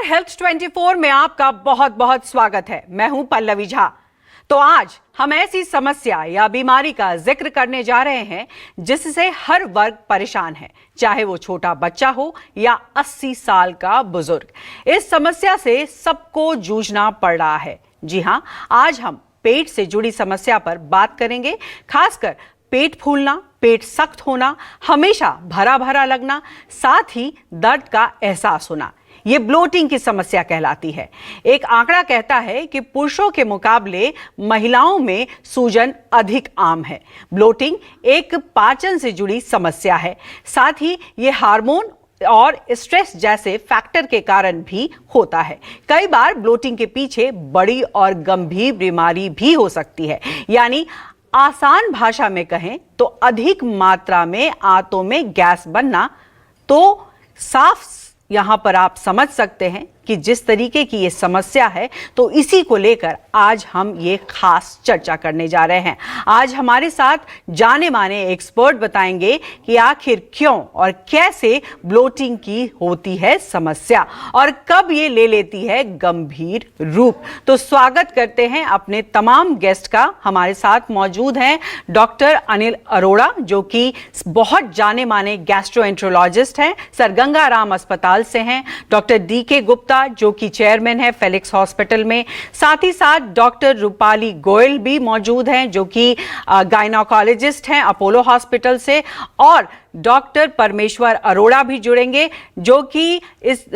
Health 24 में आपका बहुत बहुत स्वागत है। मैं हूं पल्लवी झा। तो आज हम ऐसी समस्या या बीमारी का जिक्र करने जा रहे हैं जिससे हर वर्ग परेशान है, चाहे वो छोटा बच्चा हो या 80 साल का बुजुर्ग। इस समस्या से सबको जूझना पड़ रहा है। जी हां, आज हम पेट से जुड़ी समस्या पर बात करेंगे, खासकर पेट फूलना, पेट सख्त होना, हमेशा भरा भरा लगना, साथ ही दर्द का एहसास होना, ये ब्लोटिंग की समस्या कहलाती है। एक आंकड़ा कहता है कि पुरुषों के मुकाबले महिलाओं में सूजन अधिक आम है। ब्लोटिंग एक पाचन से जुड़ी समस्या है, साथ ही ये हार्मोन और स्ट्रेस जैसे फैक्टर के कारण भी होता है। कई बार ब्लोटिंग के पीछे बड़ी और गंभीर बीमारी भी हो सकती है, यानी आसान भाषा में कहें तो अधिक मात्रा में आंतों में गैस बनना। तो साफ यहां पर आप समझ सकते हैं कि जिस तरीके की ये समस्या है, तो इसी को लेकर आज हम ये खास चर्चा करने जा रहे हैं। आज हमारे साथ जाने माने एक्सपर्ट बताएंगे कि आखिर क्यों और कैसे ब्लोटिंग की होती है समस्या और कब ये ले लेती है गंभीर रूप। तो स्वागत करते हैं अपने तमाम गेस्ट का। हमारे साथ मौजूद हैं डॉक्टर अनिल अरोड़ा, जो कि बहुत जाने माने गैस्ट्रोएंट्रोलॉजिस्ट हैं, सर गंगाराम अस्पताल से हैं। डॉक्टर डीके गुप्ता, जो कि चेयरमैन है फेलिक्स हॉस्पिटल में। साथ ही साथ डॉक्टर रूपाली गोयल भी मौजूद हैं, जो कि गायनोकोलॉजिस्ट हैं अपोलो हॉस्पिटल से। और डॉक्टर परमेश्वर अरोड़ा भी जुड़ेंगे, जो कि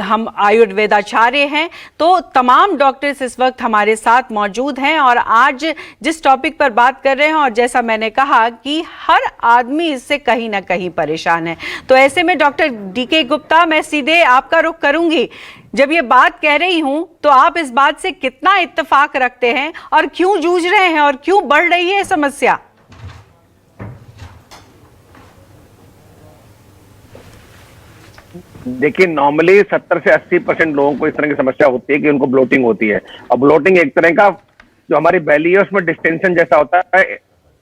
हम आयुर्वेदाचार्य हैं। तो तमाम डॉक्टर्स इस वक्त हमारे साथ मौजूद हैं और आज जिस टॉपिक पर बात कर रहे हैं, और जैसा मैंने कहा कि हर आदमी इससे कहीं ना कहीं परेशान है, तो ऐसे में डॉक्टर डीके गुप्ता, मैं सीधे आपका रुख करूंगी। जब ये बात कह रही हूं तो आप इस बात से कितना इत्तेफाक रखते हैं और क्यों जूझ रहे हैं और क्यों बढ़ रही है समस्या? देखिए, नॉर्मली 70 से 80% लोगों को इस तरह की समस्या होती है कि उनको ब्लोटिंग होती है। और ब्लोटिंग एक तरह का जो हमारी बेली है उसमें डिस्टेंशन जैसा होता है,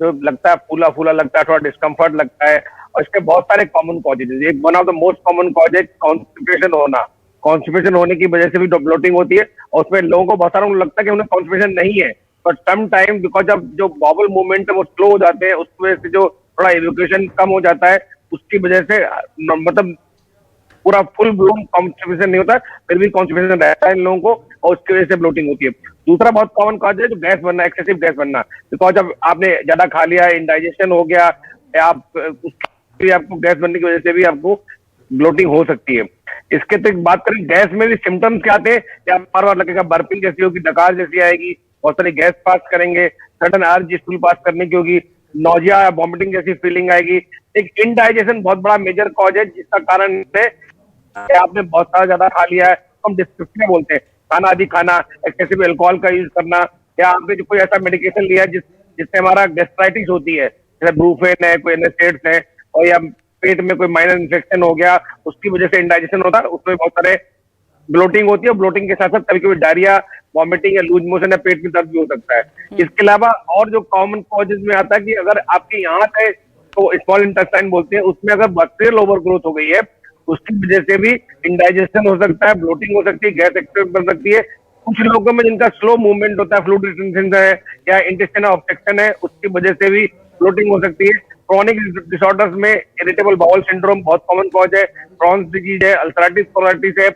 जो लगता है फूला फूला लगता है, थोड़ा डिस्कम्फर्ट लगता है। और इसके बहुत सारे कॉमन कॉजेज है। एक one of the most common cause है कॉन्स्टिपेशन होना। कॉन्स्टिपेशन होने की वजह से भी ब्लोटिंग होती है और उसमें लोगों को बहुत सारा लगता है कि उन्हें कॉन्स्टिपेशन नहीं है, बट सम टाइम बिकॉज अब जो बॉबल मूवमेंट है वो स्लो हो जाते हैं, उसकी वजह से जो थोड़ा इवोकेशन कम हो जाता है, उसकी वजह से मतलब पूरा फुल ब्लोन कॉन्स्टिपेशन नहीं होता, फिर भी कॉन्स्टिपेशन रहता है इन लोगों को और उसकी वजह से ब्लोटिंग होती है। दूसरा बहुत कॉमन कॉज है जो गैस बनना, एक्सेसिव गैस बनना। बिकॉज अब आपने ज्यादा खा लिया, इंडाइजेशन हो गया, या आपको गैस बनने की वजह से भी आपको ब्लोटिंग हो सकती है। इसके तो बात करें, गैस में भी सिम्टम्स क्या आते हैं, या बार बार लगेगा बर्पिंग जैसी होगी, डकार जैसी आएगी, बहुत सारी गैस पास करेंगे, सडन अर्ज स्टूल पास करने की होगी, नोजिया या वॉमिटिंग जैसी फीलिंग आएगी। एक इनडाइजेशन बहुत बड़ा मेजर कॉज है, जिसका कारण है आपने बहुत सारा ज्यादा खा लिया है, हम डिस्क्रिप्शन बोलते हैं, खाना आदि खाना, एक्सेसिव अल्कोहल का यूज करना, या आपने जो कोई ऐसा मेडिकेशन लिया है जिससे हमारा गैस्ट्राइटिस होती है, जैसे ब्रूफेन है, कोई एनेस्टेट्स है, और या पेट में कोई माइनर इन्फेक्शन हो गया, उसकी वजह से इंडाइजेशन होता है, उसमें बहुत सारे ब्लोटिंग होती है। ब्लोटिंग के साथ साथ कभी कभी डायरिया, वॉमिटिंग या लूज मोशन या पेट में दर्द भी हो सकता है। इसके अलावा और जो कॉमन कॉजेज में आता है कि अगर आपकी आंत है तो स्मॉल इंटेस्टाइन बोलते हैं, उसमें अगर बैक्टीरियल ओवरग्रोथ हो गई है, उसकी वजह से भी इंडाइजेशन हो सकता है, ब्लोटिंग हो सकती है, गैस एक्सेस बन सकती है। कुछ लोगों में जिनका स्लो मूवमेंट होता है, फ्लूइड रिटेंशन है या इंटेस्टाइनल ऑब्स्ट्रक्शन है, उसकी वजह से भी ब्लोटिंग हो सकती है। क्रोनिक डिसऑर्डर्स में इरिटेबल बाउल सिंड्रोम बहुत कॉमन कॉज है, क्रॉन्स डिजीज है, अल्सरेटिव कोलाइटिस है,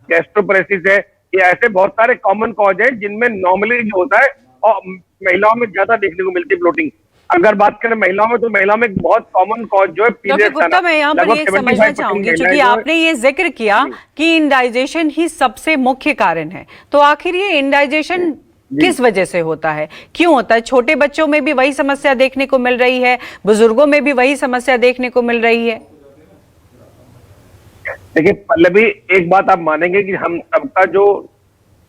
गैस्ट्रोपरेसिस है। ये ऐसे बहुत सारे कॉमन कॉज है जिनमें नॉर्मली जो होता है और महिलाओं में ज्यादा देखने को मिलती है ब्लोटिंग। अगर बात करें महिलाओं में, तो महिलाओं में बहुत कॉमन कॉज जो है डॉक्टर गुप्ता, मैं यहाँ पर ये समझना चाहूंगी, क्योंकि आपने ये जिक्र किया कि इंडाइजेशन ही सबसे मुख्य कारण है, तो आखिर ये इंडाइजेशन किस वजह से होता है, क्यों होता है? छोटे बच्चों में भी वही समस्या देखने को मिल रही है, बुजुर्गों में भी वही समस्या देखने को मिल रही है? देखिए पल्लवी, एक बात आप मानेंगे कि हम सबका जो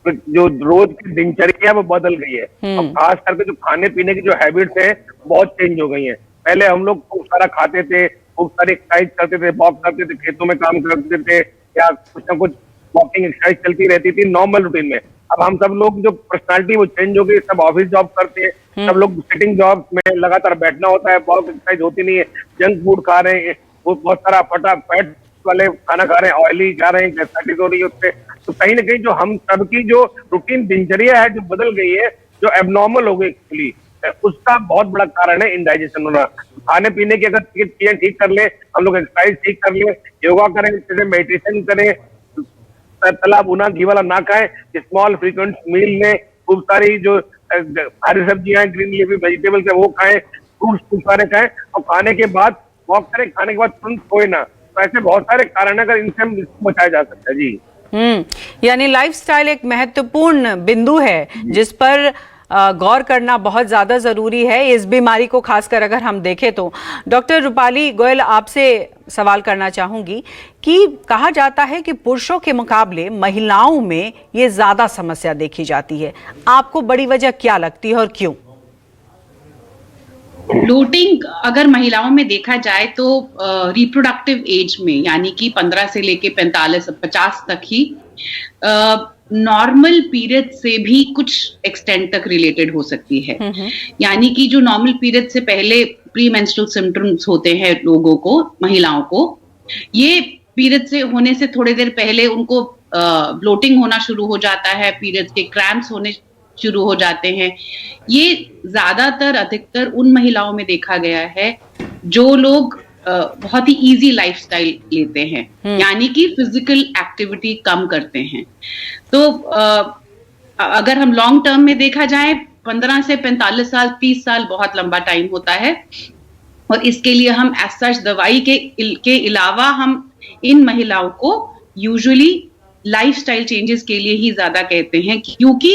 रोज की दिनचर्या वो बदल गई है, और खास करके जो खाने पीने की जो हैबिट्स है बहुत चेंज हो गई है। पहले हम लोग खूब सारा खाते थे, खूब सारी एक्सरसाइज करते थे, वॉक करते थे, खेतों में काम करते थे, या कुछ ना कुछ वॉकिंग एक्सरसाइज चलती रहती थी नॉर्मल रूटीन में। अब हम सब लोग जो पर्सनालिटी वो चेंज हो गई, सब ऑफिस जॉब करते हैं, सब लोग सिटिंग जॉब में लगातार बैठना होता है, वॉक एक्सरसाइज होती नहीं है, जंक फूड खा रहे हैं, वो बहुत सारा फैट वाले खाना खा रहे हैं, ऑयली खा रहे हैं, गैस्ट्राइटिस हो रही है उससे। तो कहीं ना कहीं जो हम सबकी जो रूटीन दिनचर्या है जो बदल गई है, जो एबनॉर्मल हो गई एक्चुअली, उसका बहुत बड़ा कारण है इंडाइजेशन होना। खाने पीने की अगर चीजें ठीक कर ले, हम लोग एक्सरसाइज ठीक कर ले, योगा करें, जैसे मेडिटेशन करें, तला भुना घी वाला ना खाएं, स्मॉल फ्रीक्वेंट मील लें, खूब सारी जो हरी सब्जियां हैं, ग्रीन लीफी वेजिटेबल्स है वो खाएं, फ्रूट्स खूब सारे खाएं, और खाने के बाद वॉक करें, खाने के बाद तुरंत सोए ना। तो ऐसे बहुत सारे कारण है, अगर इनसे हम इसको बचाया जा सकता है। जी यानी लाइफस्टाइल एक महत्वपूर्ण बिंदु है जिस पर गौर करना बहुत ज्यादा जरूरी है इस बीमारी को खासकर अगर हम देखें तो। डॉक्टर रूपाली गोयल, आपसे सवाल करना चाहूंगी कि कहा जाता है कि पुरुषों के मुकाबले महिलाओं में ये ज्यादा समस्या देखी जाती है, आपको बड़ी वजह क्या लगती है और क्यों? ब्लोटिंग अगर महिलाओं में देखा जाए तो रिप्रोडक्टिव एज में, यानी कि 15 से लेके 45-50 तक ही नॉर्मल पीरियड से भी कुछ एक्सटेंट तक रिलेटेड हो सकती है। यानी कि जो नॉर्मल पीरियड से पहले प्री मेंस्ट्रुअल सिम्टम्स होते हैं लोगों को, महिलाओं को, ये पीरियड से होने से थोड़ी देर पहले उनको ब्लोटिंग होना शुरू हो जाता है, पीरियड के क्रैम्प्स होने शुरू हो जाते हैं। ये ज्यादातर अधिकतर उन महिलाओं में देखा गया है जो लोग बहुत ही इजी लाइफस्टाइल लेते हैं, यानी कि फिजिकल एक्टिविटी कम करते हैं। तो अगर हम लॉन्ग टर्म में देखा जाए, 15 से 45 साल, 30 साल बहुत लंबा टाइम होता है, और इसके लिए हम एज सच दवाई के अलावा हम इन महिलाओं को यूजुअली लाइफस्टाइल चेंजेस के लिए ही ज्यादा कहते हैं, क्योंकि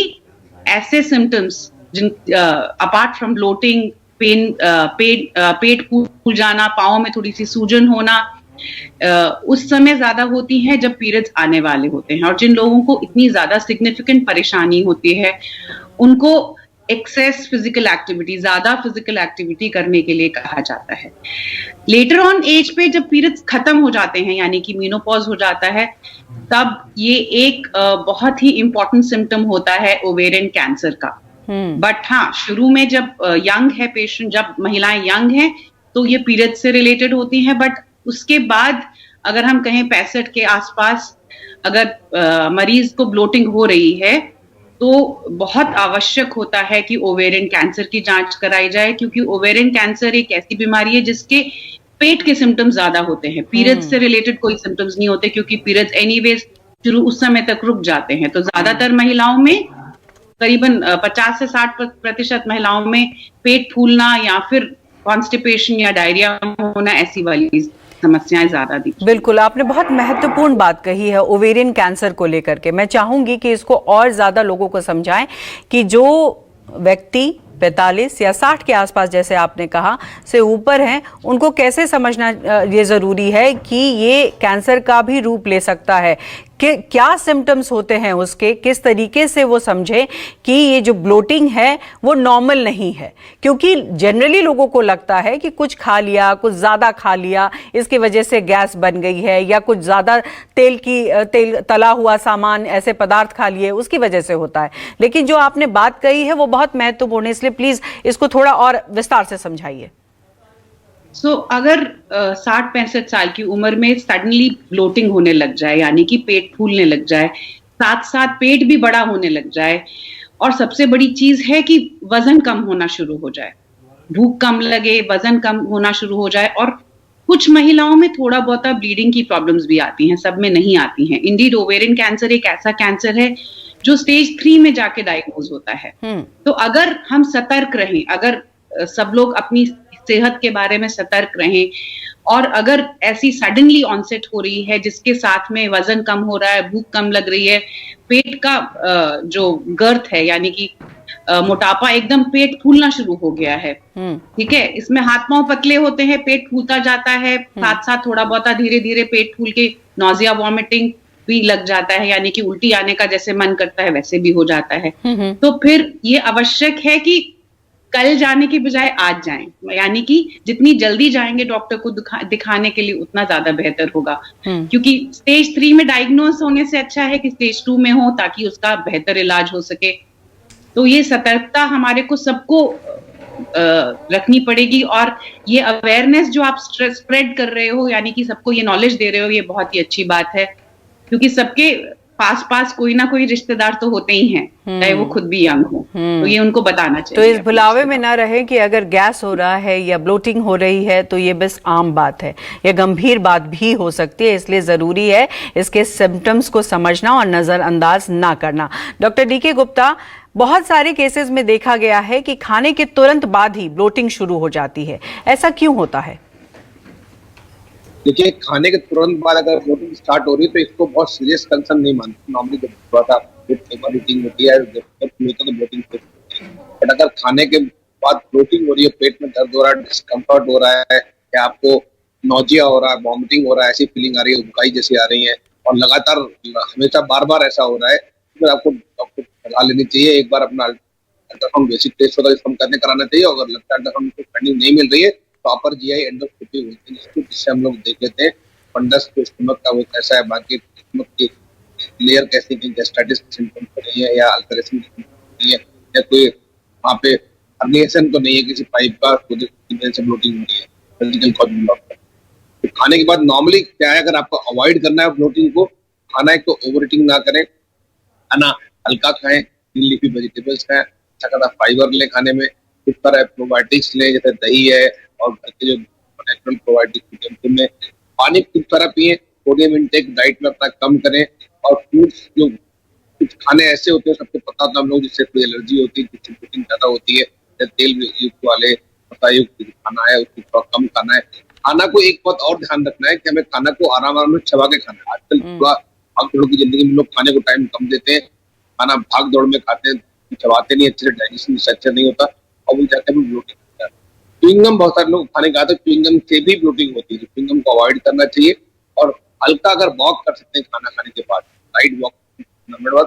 ऐसे सिम्टम्स जिन अपार्ट फ्रॉम ब्लोटिंग, पेट फूल जाना, पाँव में थोड़ी सी सूजन होना, उस समय ज्यादा होती है जब पीरियड्स आने वाले होते हैं। और जिन लोगों को इतनी ज्यादा सिग्निफिकेंट परेशानी होती है उनको एक्सेस फिजिकल एक्टिविटी, ज्यादा फिजिकल एक्टिविटी करने के लिए कहा जाता है। लेटर ऑन एज पे जब पीरियड्स खत्म हो जाते हैं, यानी कि मेनोपॉज हो जाता है, तब ये एक बहुत ही इंपॉर्टेंट सिम्टम होता है ओवेरियन कैंसर का। बट हाँ, शुरू में जब यंग है पेशेंट, जब महिलाएं यंग हैं, तो ये पीरियड से रिलेटेड होती हैं। बट उसके बाद अगर हम कहें 65 के आसपास अगर मरीज को ब्लोटिंग हो रही है, तो बहुत आवश्यक होता है कि ओवेरियन कैंसर की जांच कराई जाए, क्योंकि ओवेरियन कैंसर एक ऐसी बीमारी है जिसके पेट के सिम्टम्स ज्यादा होते हैं, पीरियड से रिलेटेड कोई सिम्टम्स नहीं होते, क्योंकि पीरियड्स एनीवेज शुरू उस समय तक रुक जाते हैं। तो ज्यादातर महिलाओं में, करीबन 50 से 60% महिलाओं में पेट फूलना या फिर कॉन्स्टिपेशन या डायरिया होना, ऐसी वाली समस्याएं ज्यादा दिखती। बिल्कुल, आपने बहुत महत्वपूर्ण बात कही है ओवेरियन कैंसर को लेकर के। मैं चाहूंगी कि इसको और ज्यादा लोगों को समझाएं कि जो व्यक्ति 45 या 60 के आसपास, जैसे आपने कहा, से ऊपर हैं, उनको कैसे समझना ये ज़रूरी है कि ये कैंसर का भी रूप ले सकता है, कि क्या सिम्टम्स होते हैं उसके, किस तरीके से वो समझे कि ये जो ब्लोटिंग है वो नॉर्मल नहीं है। क्योंकि जनरली लोगों को लगता है कि कुछ खा लिया, कुछ ज़्यादा खा लिया, इसकी वजह से गैस बन गई है, या कुछ ज़्यादा तेल तला हुआ सामान, ऐसे पदार्थ खा लिए, उसकी वजह से होता है। लेकिन जो आपने बात कही है वो बहुत महत्वपूर्ण है, इसलिए प्लीज़ इसको थोड़ा और विस्तार से समझाइए। अगर 60-65 साल की उम्र में सडनली ब्लोटिंग होने लग जाए, यानी कि पेट फूलने लग जाए, साथ साथ पेट भी बड़ा होने लग जाए, और सबसे बड़ी चीज है कि वजन कम होना शुरू हो जाए, भूख कम लगे, वजन कम होना शुरू हो जाए, और कुछ महिलाओं में थोड़ा बहुत ब्लीडिंग की प्रॉब्लम्स भी आती हैं, सब में नहीं आती हैं। इंडीड ओवेरियन कैंसर एक ऐसा कैंसर है जो स्टेज 3 में जाके डायग्नोज होता है। तो अगर हम सतर्क रहें, अगर सब लोग अपनी सेहत के बारे में सतर्क रहें, और अगर ऐसी सडनली ऑनसेट हो रही है जिसके साथ में वजन कम हो रहा है, भूख कम लग रही है, पेट का जो गर्थ है, यानी कि मोटापा, एकदम पेट फूलना शुरू हो गया है, ठीक है, इसमें हाथ पांव पतले होते हैं, पेट फूलता जाता है, साथ साथ थोड़ा बहुत धीरे धीरे पेट फूल के नोजिया, वॉमिटिंग भी लग जाता है, यानी कि उल्टी आने का जैसे मन करता है वैसे भी हो जाता है। तो फिर ये आवश्यक है कि कल जाने की बजाय आज जाएं, यानी कि जितनी जल्दी जाएंगे डॉक्टर को दिखाने के लिए उतना ज्यादा बेहतर होगा, क्योंकि स्टेज 3 में डायग्नोस होने से अच्छा है कि स्टेज 2 में हो, ताकि उसका बेहतर इलाज हो सके। तो ये सतर्कता हमारे को सबको रखनी पड़ेगी, और ये अवेयरनेस जो आप स्प्रेड कर रहे हो, यानी कि सबको ये नॉलेज दे रहे हो, ये बहुत ही अच्छी बात है, क्योंकि सबके पास पास कोई ना कोई रिश्तेदार तो होते ही हैं, चाहे वो खुद भी यंग हो, तो ये उनको बताना चाहिए। तो इस भुलावे में ना रहे कि अगर गैस हो रहा है या ब्लोटिंग हो रही है तो ये बस आम बात है, ये गंभीर बात भी हो सकती है, इसलिए जरूरी है इसके सिम्टम्स को समझना और नजरअंदाज ना करना। डॉक्टर डीके गुप्ता, बहुत सारे केसेस में देखा गया है कि खाने के तुरंत बाद ही ब्लोटिंग शुरू हो जाती है, ऐसा क्यों होता है? देखिए, खाने के तुरंत बाद अगर ब्लोटिंग स्टार्ट हो रही है तो इसको बहुत सीरियस कंसर्न नहीं मानते। नॉर्मली जब थोड़ा सा ईटिंग होती है तो ब्लोटिंग होती है, बट अगर खाने के बाद ब्लोटिंग हो रही है, पेट में दर्द हो रहा है, डिस्कम्फर्ट हो रहा है, या आपको नोजिया हो रहा है, वॉमिटिंग हो रहा है, ऐसी फीलिंग आ रही है, उबकाई जैसी आ रही है, और लगातार हमेशा बार बार ऐसा हो रहा है, तो आपको डॉक्टर को सलाह लेनी चाहिए। एक बार अपना अल्ट्रासाउंड बेसिक टेस्ट होता है जिसको हम करने कराना चाहिए। अगर लगता है अल्ट्रासाउंड को फंडिंग नहीं मिल रही है, प्रॉपर जीआई एंडोस्कोपी होती है जिससे हम लोग देख लेते हैं फंडस के स्टमक का वो कैसा है, बाकी स्टमक की लेयर कैसी है, गैस्ट्राइटिस सिम्टम तो नहीं है, या अल्सरेशन नहीं है, या कोई वहाँ पे हर्निएशन तो नहीं है किसी पाइप का, से ब्लोटिंग हो रही है, सर्जिकल कॉज ब्लॉक। तो खाने के बाद नॉर्मली क्या है, अगर आपको अवॉइड करना है ब्लोटिंग को, खाना एक तो ओवर ईटिंग ना करें, खाना हल्का खाएं, ग्रीन लीफी वेजिटेबल्स खाएं, अच्छा खासा फाइबर लें खाने में, कुछ तरह प्रोबायोटिक्स लें जैसे दही है, और घर के जो नेचुरल प्रोबायोटिक्स में पानी खूब सारा पिए, सोडियम इंटेक डाइट में अपना कम करें, और फ्रूट्स जो कुछ खाने ऐसे होते हैं सबको पता था हम लोग जिससे कोई एलर्जी होती है, जिससे प्रोटीन ज्यादा होती है, तेल युक्त वाले युक्त खाना है उसको थोड़ा कम खाना है। खाना को एक बात और ध्यान रखना है कि हमें खाना को आराम से चबा के खाना है। आजकल थोड़ा भाग दौड़ की जिंदगी में लोग खाने को टाइम कम देते हैं, खाना भाग दौड़ में खाते हैं, चबाते नहीं अच्छे से, डाइजेशन अच्छा नहीं होता, और वो जाकर भी ब्लोटिंग होता है। च्युइंगम बहुत सारे लोग खाने का, तो च्युइंगम से भी ब्लोटिंग होती है, च्युइंगम को अवॉइड करना चाहिए। और हल्का अगर वॉक कर सकते हैं खाना खाने के बाद, लाइट वॉक नंबर बाद,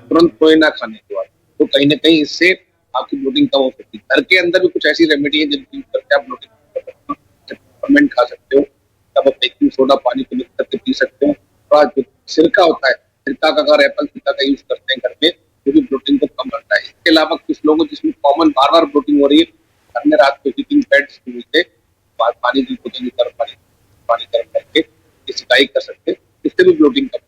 तुरंत सोए ना खाने के बाद, तो कहीं ना कहीं इससे आपकी ब्लोटिंग कम हो सकती है। घर के अंदर भी कुछ ऐसी रेमेडी है जिनकी यूज करके आप ब्लोटिंग कर सकते हो, फर्मेंट खा सकते हो, तब आप बेकिंग सोडा पानी को मिक्स करके पी सकते हो। और जो सिरका होता है, सिरका का अगर एप्पल सिरका का यूज करते हैं घर में, तो भी ब्लोटिंग को कम करता है। इसके अलावा कुछ लोगों जिसमें कॉमन बार बार ब्लोटिंग हो रही है, घर में रात को हीटिंग पैड्स से पानी की कोटिंग कर पानी गर्म करके सिकाई कर सकते हैं, इससे भी ब्लोटिंग कम।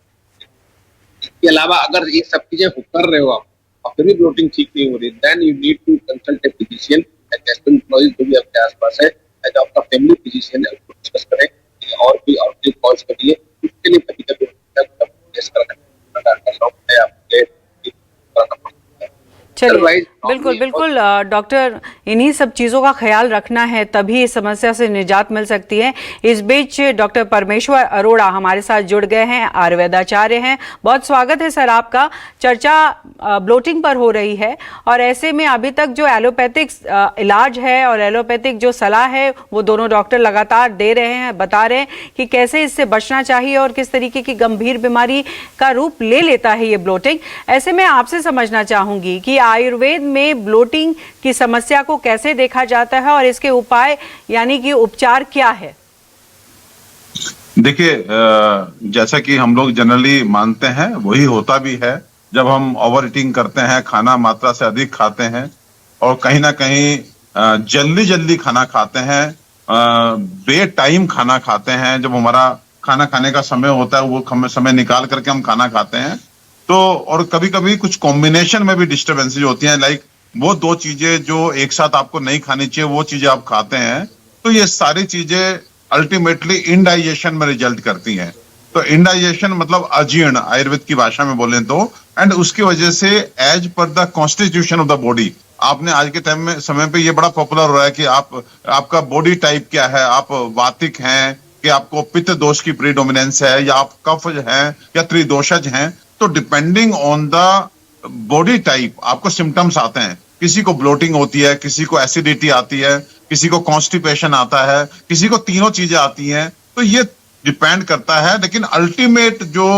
इसके अलावा अगर ये सब चीजें कर रहे हो आप और फिर भी ब्लोटिंग ठीक नहीं हो रही, then you need to consult a physician, gastroenterologist जो भी आपके आसपास है, जो आपका फैमिली फिजिशियन है, उसको डिस्कस करें और कोई कॉज करिए। उसके लिए कभी कभी टेस्ट कराना है आपके। चलिए, बिल्कुल बिल्कुल डॉक्टर, इन्हीं सब चीज़ों का ख्याल रखना है, तभी इस समस्या से निजात मिल सकती है। इस बीच डॉक्टर परमेश्वर अरोड़ा हमारे साथ जुड़ गए हैं, आयुर्वेदाचार्य हैं। बहुत स्वागत है सर आपका। चर्चा ब्लोटिंग पर हो रही है, और ऐसे में अभी तक जो एलोपैथिक इलाज है और एलोपैथिक जो सलाह है वो दोनों डॉक्टर लगातार दे रहे हैं, बता रहे हैं कि कैसे इससे बचना चाहिए और किस तरीके की गंभीर बीमारी का रूप ले लेता है ये ब्लोटिंग। ऐसे में आपसे समझना चाहूंगी कि आयुर्वेद में ब्लोटिंग की समस्या को कैसे देखा जाता है और इसके उपाय यानी कि उपचार क्या है? देखिए, जैसा कि हम लोग जनरली मानते हैं वही होता भी है। जब हम ओवर ईटिंग करते हैं, खाना मात्रा से अधिक खाते हैं और कहीं ना कहीं जल्दी खाना खाते हैं, बे टाइम खाना खाते हैं, जब हमारा खाना खाने का समय होता है वो समय निकाल करके हम खाना खाते हैं, तो और कभी कभी कुछ कॉम्बिनेशन में भी डिस्टर्बेंसेज होती हैं, लाइक वो दो चीजें जो एक साथ आपको नहीं खानी चाहिए वो चीजें आप खाते हैं, तो ये सारी चीजें अल्टीमेटली इनडाइजेशन में रिजल्ट करती हैं। तो इनडाइजेशन मतलब अजीर्ण आयुर्वेद की भाषा में बोलें तो, एंड उसकी वजह से एज पर the constitution of the body, आपने आज के टाइम में समय पे ये बड़ा पॉपुलर हो रहा है कि आपका बॉडी टाइप क्या है, आप वातिक हैं कि आपको पित्त दोष की प्रीडोमिनेंस है, या आप कफ हैं या त्रिदोषज हैं। तो depending on the body type आपको सिम्टम्स आते हैं। किसी को ब्लोटिंग होती है, किसी को एसिडिटी आती है, किसी को कॉन्स्टिपेशन आता है, किसी को तीनों चीजें आती हैं। तो ये डिपेंड करता है, लेकिन अल्टीमेट जो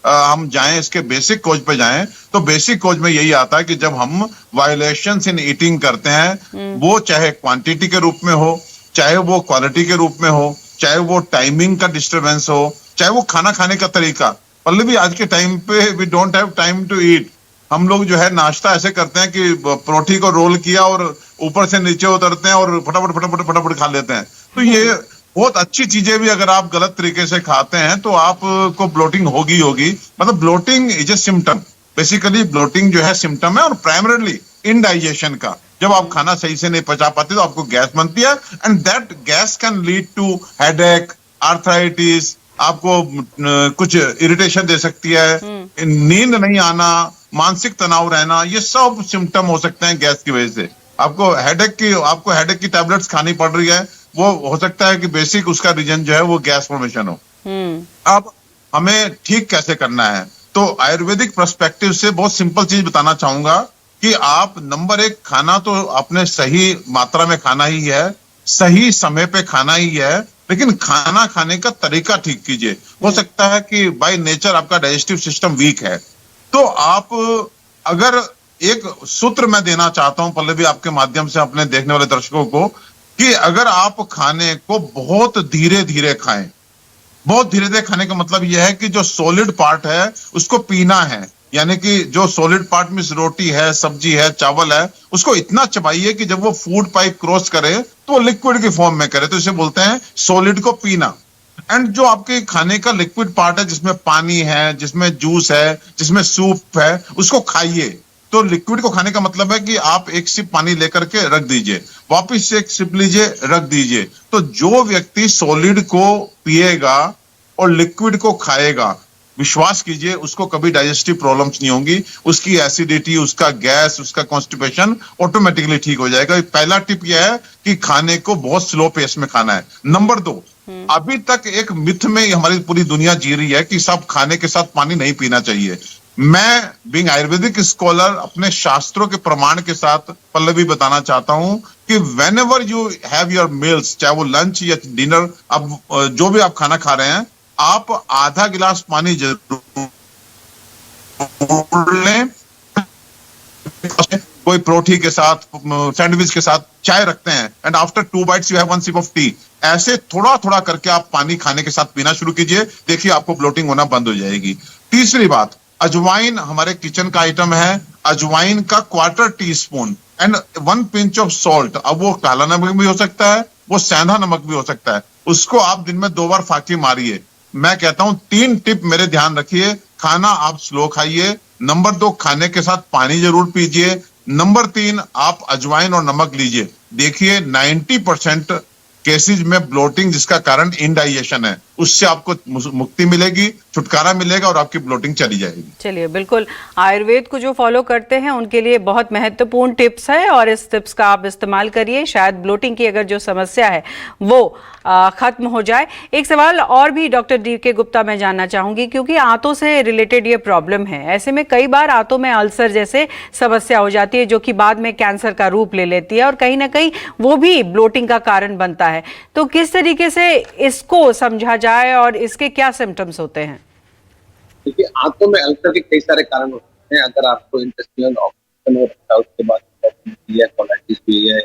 हम जाएं इसके बेसिक कोज पे जाएं तो बेसिक कोज में यही आता है कि जब हम वायोलेशंस इन ईटिंग करते हैं, वो चाहे क्वांटिटी के रूप में हो, चाहे वो क्वालिटी के रूप में हो, चाहे वो टाइमिंग का डिस्टर्बेंस हो, चाहे वो खाना खाने का तरीका। पल्लवी, आज के टाइम पे we don't have time to eat. हम लोग जो है नाश्ता ऐसे करते हैं कि परोठी को रोल किया और ऊपर से नीचे उतरते हैं और फटाफट खा लेते हैं। तो ये बहुत अच्छी चीजें भी अगर आप गलत तरीके से खाते हैं तो आपको ब्लोटिंग होगी। मतलब bloating is a symptom, basically bloating जो है सिम्टम है, और प्राइमरीली इनडाइजेशन का। जब आप खाना सही से नहीं पचा पाते तो आपको गैस बनती है, and that gas can lead to headache, arthritis, आपको कुछ इरिटेशन दे सकती है, नींद नहीं आना, मानसिक तनाव रहना, ये सब सिम्टम हो सकते हैं गैस की वजह से। आपको हेडेक की टैबलेट्स खानी पड़ रही है, वो हो सकता है कि बेसिक उसका रीजन जो है वो गैस फॉर्मेशन हो। अब हमें ठीक कैसे करना है, तो आयुर्वेदिक पर्सपेक्टिव से बहुत सिंपल चीज बताना चाहूंगा कि आप नंबर 1 खाना तो अपने सही मात्रा में खाना ही है, सही समय पे खाना ही है, लेकिन खाना खाने का तरीका ठीक कीजिए। हो सकता है कि बाय नेचर आपका डाइजेस्टिव सिस्टम वीक है, तो आप अगर एक सूत्र मैं देना चाहता हूं पल्लवी आपके माध्यम से अपने देखने वाले दर्शकों को, कि अगर आप खाने को बहुत धीरे धीरे खाएं, बहुत धीरे धीरे खाने का मतलब यह है कि जो सॉलिड पार्ट है उसको पीना है, यानी कि जो सॉलिड पार्ट में रोटी है, सब्जी है, चावल है, उसको इतना चबाइए कि जब वो फूड पाइप क्रॉस करे तो वो लिक्विड की फॉर्म में करे, तो इसे बोलते हैं सॉलिड को पीना। एंड जो आपके खाने का लिक्विड पार्ट है, जिसमें पानी है, जिसमें जूस है, जिसमें सूप है, उसको खाइए। तो लिक्विड को खाने का मतलब है कि आप एक सिप पानी लेकर के रख दीजिए, वापिस से एक सिप लीजिए, रख दीजिए। तो जो व्यक्ति सॉलिड को पिएगा और लिक्विड को खाएगा, विश्वास कीजिए उसको कभी डाइजेस्टिव प्रॉब्लम्स नहीं होंगी, उसकी एसिडिटी, उसका गैस, उसका कॉन्स्टिपेशन ऑटोमेटिकली ठीक हो जाएगा। पहला टिप यह है कि खाने को बहुत स्लो पेस में खाना है। नंबर 2, अभी तक एक मिथ में हमारी पूरी दुनिया जी रही है कि सब खाने के साथ पानी नहीं पीना चाहिए। मैं बीइंग आयुर्वेदिक स्कॉलर अपने शास्त्रों के प्रमाण के साथ पल्लवी बताना चाहता हूं कि when ever you have your meals, चाहे वो लंच या डिनर, अब जो भी आप खाना खा रहे हैं, आप आधा गिलास पानी जरूर लें। कोई परोठी के साथ, सैंडविच के साथ चाय रखते हैं, and after 2 bites you have 1 sip of T. ऐसे थोड़ा थोड़ा करके आप पानी खाने के साथ पीना शुरू कीजिए, देखिए आपको ब्लोटिंग होना बंद हो जाएगी। तीसरी बात, अजवाइन हमारे किचन का आइटम है, अजवाइन का 1/4 teaspoon and 1 pinch of salt. अब वो काला नमक भी हो सकता है, वो सेंधा नमक भी हो सकता है, उसको आप दिन में 2 बार फाँकी मारिए। मैं कहता हूं 3 टिप मेरे ध्यान रखिए। खाना आप स्लो खाइए। नंबर 2, खाने के साथ पानी जरूर पीजिए। नंबर 3, आप अजवाइन और नमक लीजिए। देखिए 90% केसेज में ब्लोटिंग जिसका कारण इनडाइजेशन है, उससे आपको मुक्ति मिलेगी, छुटकारा मिलेगा और आपकी ब्लोटिंग चली जाएगी। चलिए, बिल्कुल आयुर्वेद को जो फॉलो करते हैं उनके लिए बहुत महत्वपूर्ण टिप्स है, और इस टिप्स का आप इस्तेमाल करिए, शायद ब्लोटिंग की अगर जो समस्या है वो खत्म हो जाए। एक सवाल और भी डॉक्टर DK गुप्ता मैं जानना चाहूंगी, क्योंकि आंतों से रिलेटेड ये प्रॉब्लम है। ऐसे में कई बार आंतों में अल्सर जैसे समस्या हो जाती है, जो कि बाद में कैंसर का रूप ले लेती है, और कहीं ना कहीं वो भी ब्लोटिंग का कारण बनता है। तो किस तरीके से इसको समझा जाए और इसके क्या सिम्टम्स होते हैं? देखिए, आंतों में अल्सर के कई सारे कारण होते हैं। अगर आपको इंटेस्टिनल ऑब्स्ट्रक्शन हो रखा है, उसके बाद कोलाइटिस भी है,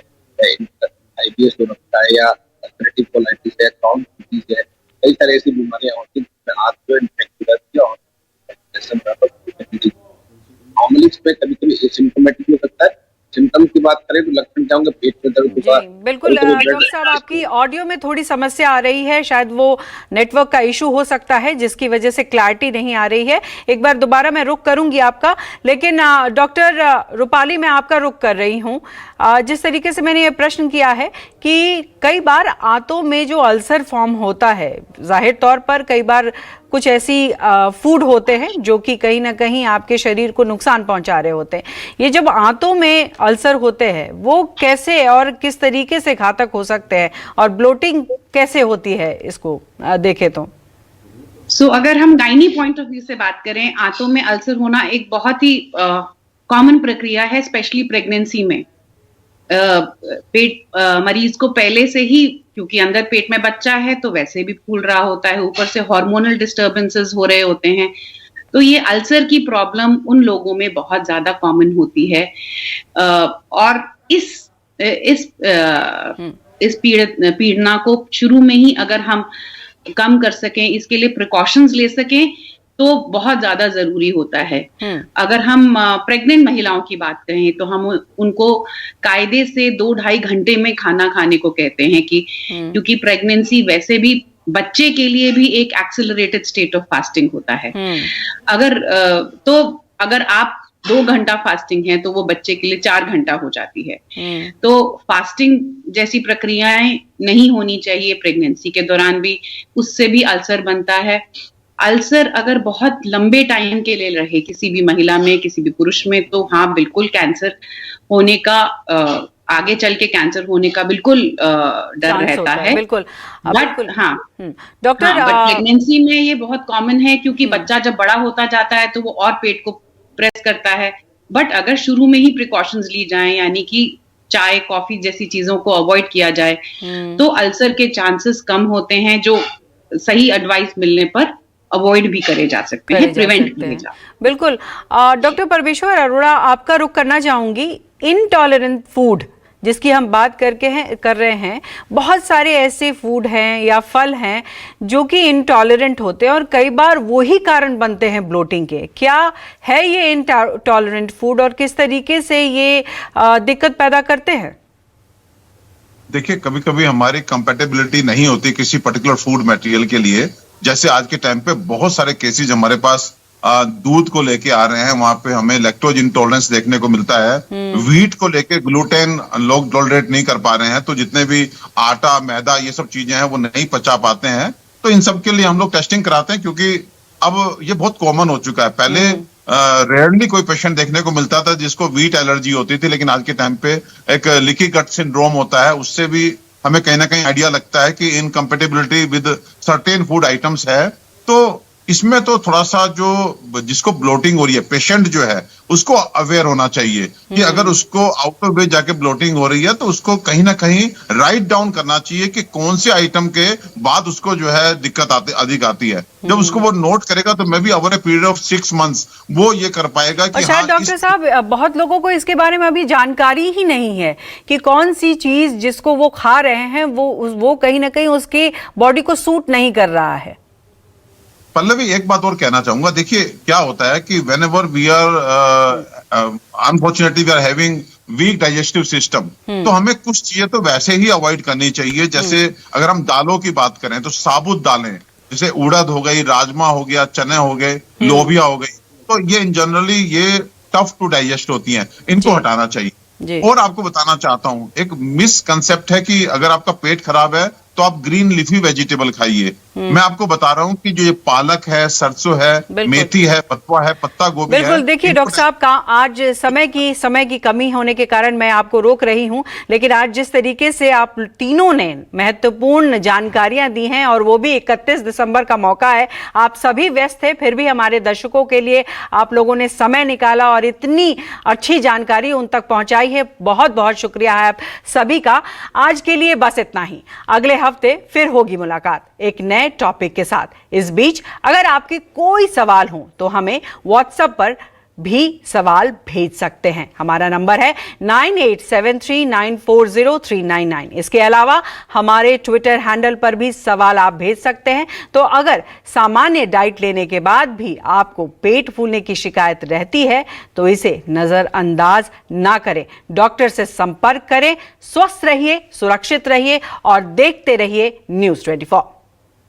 IBS हो रखा है, या अल्सरेटिव कोलाइटिस है, क्राउन डिजीज है, कई सारी ऐसी बीमारियां होती हैं जिसमें आंत जो इन्फेक्ट हो जाती है और नॉर्मली इसमें कभी-कभी एसिम्प्टोमेटिक हो सकता है। सिम्टम की बात करें तो लक्षण क्या होंगे? पेट में दर्द होगा। बिल्कुल डॉक्टर साहब, आपकी ऑडियो में थोड़ी समस्या आ रही है, शायद वो नेटवर्क का इशू हो सकता है जिसकी वजह से क्लैरिटी नहीं आ रही है। एक बार दोबारा मैं रुक करूंगी आपका, लेकिन डॉक्टर रूपाली मैं आपका रुक कर रही हूं। जिस तरीके से मैंने ये प्रश्न किया है कि कई बार आंतों में जो अल्सर फॉर्म होता है, जाहिर तौर पर कई बार कुछ ऐसी फूड होते हैं जो कि कहीं ना कहीं आपके शरीर को नुकसान पहुंचा रहे होते हैं। ये जब आंतों में अल्सर होते हैं वो कैसे और किस तरीके से घातक हो सकते हैं, और ब्लोटिंग कैसे होती है, इसको देखें तो। अगर हम गायनी पॉइंट ऑफ व्यू से बात करें, आंतों में अल्सर होना एक बहुत ही कॉमन प्रक्रिया है, स्पेशली प्रेगनेंसी में। मरीज को पहले से ही, क्योंकि अंदर पेट में बच्चा है तो वैसे भी फूल रहा होता है, ऊपर से हार्मोनल डिस्टर्बेंसेस हो रहे होते हैं, तो ये अल्सर की प्रॉब्लम उन लोगों में बहुत ज्यादा कॉमन होती है। और इस पीड़ना को शुरू में ही अगर हम कम कर सकें, इसके लिए प्रिकॉशंस ले सकें, तो बहुत ज्यादा जरूरी होता है। अगर हम प्रेग्नेंट महिलाओं की बात करें तो हम उनको कायदे से 2-2.5 घंटे में खाना खाने को कहते हैं कि क्योंकि प्रेगनेंसी वैसे भी बच्चे के लिए भी एक एक्सेलरेटेड स्टेट ऑफ फास्टिंग होता है। अगर आप 2 घंटा फास्टिंग है तो वो बच्चे के लिए 4 घंटा हो जाती है। तो फास्टिंग जैसी प्रक्रियाएं नहीं होनी चाहिए प्रेगनेंसी के दौरान भी, उससे भी अल्सर बनता है। अल्सर अगर बहुत लंबे टाइम के लिए रहे किसी भी महिला में, किसी भी पुरुष में, तो हाँ बिल्कुल कैंसर होने का, आगे चल के कैंसर होने का बिल्कुल डर रहता है। बिल्कुल। बट हाँ डॉक्टर, बट प्रेगनेंसी में ये बहुत कॉमन है क्योंकि बच्चा जब बड़ा होता जाता है तो वो और पेट को प्रेस करता है। बट अगर शुरू में ही प्रिकॉशंस ली जाएं, यानी कि चाय कॉफी जैसी चीजों को अवॉइड किया जाए, तो अल्सर के चांसेस कम होते हैं, जो सही एडवाइस मिलने पर अवॉइड भी करे जा सकते हैं, प्रिवेंट किए जा। बिल्कुल। डॉक्टर परमेश्वर अरोड़ा, आपका रुख करना चाहूंगी। इनटॉलरेंट फूड जिसकी हम बात कर रहे हैं, बहुत सारे ऐसे फूड हैं या फल हैं जो कि इनटॉलरेंट होते हैं और कई बार वही कारण बनते हैं ब्लोटिंग के। क्या है ये इनटॉलरेंट फूड और किस तरीके से ये दिक्कत पैदा करते हैं? देखिए, कभी कभी हमारी कंपेटेबिलिटी नहीं होती किसी पर्टिकुलर फूड मटेरियल के लिए। जैसे आज के टाइम पे बहुत सारे केसेस हमारे पास दूध को लेके आ रहे हैं, वहां पे हमें लैक्टोज इंटॉलरेंस देखने को मिलता है। व्हीट को लेके ग्लूटेन लोग टॉलरेट नहीं कर पा रहे हैं, तो जितने भी आटा मैदा ये सब चीजें हैं वो नहीं पचा पाते हैं। तो इन सब के लिए हम लोग टेस्टिंग कराते हैं, क्योंकि अब ये बहुत कॉमन हो चुका है। पहले रेयरली कोई पेशेंट देखने को मिलता था जिसको व्हीट एलर्जी होती थी, लेकिन आज के टाइम पे एक लीकी गट सिंड्रोम होता है, उससे भी हमें कहीं ना कहीं आइडिया लगता है कि incompatibility with certain food items है। तो इसमें तो थोड़ा सा जो जिसको ब्लोटिंग हो रही है, पेशेंट जो है उसको अवेयर होना चाहिए कि अगर उसको आउट ऑफ वे जाके ब्लोटिंग हो रही है तो उसको कहीं ना कहीं राइट डाउन करना चाहिए कि कौन से आइटम के बाद उसको जो है दिक्कत अधिक आती है। जब उसको वो नोट करेगा तो may be over a period of 6 months वो ये कर पाएगा कि शायद डॉक्टर साहब, बहुत लोगों को इसके बारे में अभी जानकारी ही नहीं है कि कौन सी चीज जिसको वो खा रहे हैं वो कहीं ना कहीं उसकी बॉडी को सूट नहीं कर रहा है। पल्लवी, एक बात और कहना चाहूंगा। देखिए, क्या होता है कि whenever we are unfortunately we are having weak digestive system, तो हमें कुछ चीजें तो वैसे ही अवॉइड करनी चाहिए। जैसे अगर हम दालों की बात करें तो साबुत दालें, जैसे उड़द हो गई, राजमा हो गया, चने हो गए, लोबिया हो गई, तो ये इन जनरली ये टफ टू डाइजेस्ट होती हैं, इनको हटाना चाहिए। और आपको बताना चाहता हूं, एक मिसकंसेप्ट है कि अगर आपका पेट खराब है तो आप ग्रीन लीफी वेजिटेबल खाइए। मैं आपको बता रहा हूं कि जो ये पालक है, सरसों है, मेथी है, बथुआ है, पत्ता गोभी है। बिल्कुल। देखिए डॉक्टर साहब, का आज समय की कमी होने के कारण मैं आपको रोक रही हूं, लेकिन आज जिस तरीके से आप तीनों ने महत्वपूर्ण जानकारियां दी हैं, और वो भी 31 दिसंबर का मौका है, आप सभी व्यस्त थे, फिर भी हमारे दर्शकों के लिए आप लोगों ने समय निकाला और इतनी अच्छी जानकारी उन तक पहुंचाई है। बहुत बहुत शुक्रिया है आप सभी का। आज के लिए बस इतना ही। अगले हफ्ते फिर होगी मुलाकात एक नए टॉपिक के साथ। इस बीच अगर आपके कोई सवाल हो तो हमें व्हाट्सएप पर भी सवाल भेज सकते हैं। हमारा नंबर है 9873940399। इसके अलावा हमारे ट्विटर हैंडल पर भी सवाल आप भेज सकते हैं। तो अगर सामान्य डाइट लेने के बाद भी आपको पेट फूलने की शिकायत रहती है तो इसे नजरअंदाज ना करें, डॉक्टर से संपर्क करें। स्वस्थ रहिए, सुरक्षित रहिए और देखते रहिए News 24।